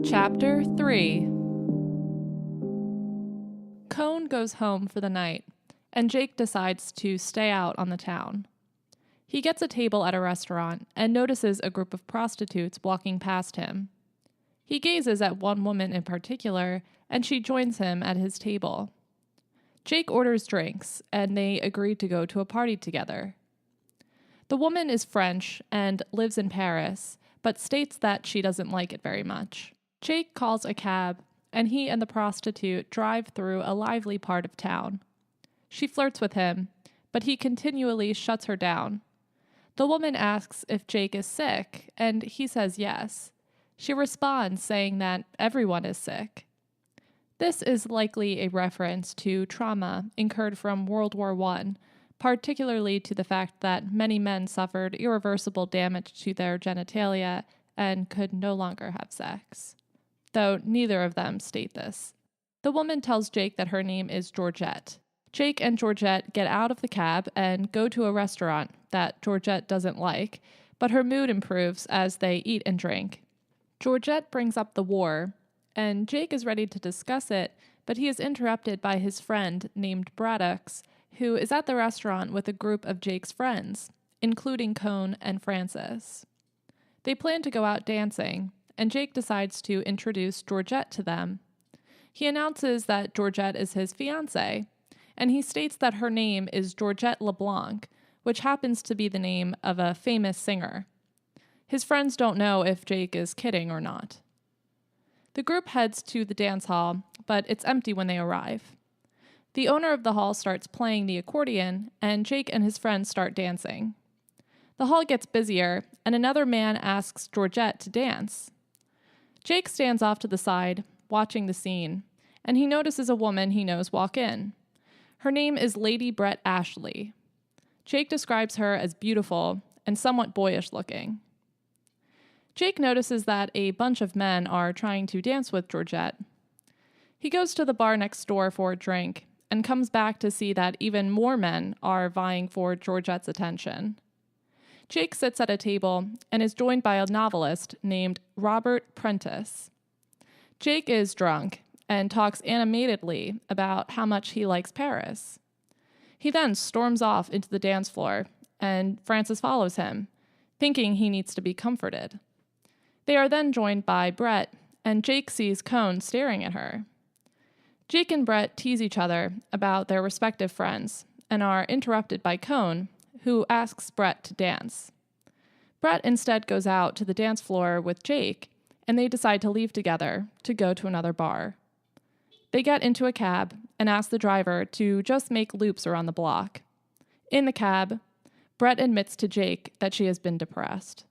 Chapter 3. Cone goes home for the night, and Jake decides to stay out on the town. He gets a table at a restaurant and notices a group of prostitutes walking past him. He gazes at one woman in particular, and she joins him at his table. Jake orders drinks, and they agree to go to a party together. The woman is French and lives in Paris, but states that she doesn't like it very much. Jake calls a cab, and he and the prostitute drive through a lively part of town. She flirts with him, but he continually shuts her down. The woman asks if Jake is sick, and he says yes. She responds saying that everyone is sick. This is likely a reference to trauma incurred from World War I, particularly to the fact that many men suffered irreversible damage to their genitalia and could no longer have sex, though neither of them state this. The woman tells Jake that her name is Georgette. Jake and Georgette get out of the cab and go to a restaurant that Georgette doesn't like, but her mood improves as they eat and drink. Georgette brings up the war, and Jake is ready to discuss it, but he is interrupted by his friend named Braddox, who is at the restaurant with a group of Jake's friends, including Cone and Francis. They plan to go out dancing, and Jake decides to introduce Georgette to them. He announces that Georgette is his fiancée, and he states that her name is Georgette LeBlanc, which happens to be the name of a famous singer. His friends don't know if Jake is kidding or not. The group heads to the dance hall, but it's empty when they arrive. The owner of the hall starts playing the accordion, and Jake and his friends start dancing. The hall gets busier, and another man asks Georgette to dance. Jake stands off to the side, watching the scene, and he notices a woman he knows walk in. Her name is Lady Brett Ashley. Jake describes her as beautiful and somewhat boyish looking. Jake notices that a bunch of men are trying to dance with Georgette. He goes to the bar next door for a drink and comes back to see that even more men are vying for Georgette's attention. Jake sits at a table and is joined by a novelist named Robert Prentice. Jake is drunk and talks animatedly about how much he likes Paris. He then storms off into the dance floor, and Francis follows him, thinking he needs to be comforted. They are then joined by Brett, and Jake sees Cone staring at her. Jake and Brett tease each other about their respective friends and are interrupted by Cone, who asks Brett to dance. Brett instead goes out to the dance floor with Jake, and they decide to leave together to go to another bar. They get into a cab and ask the driver to just make loops around the block. In the cab, Brett admits to Jake that she has been depressed.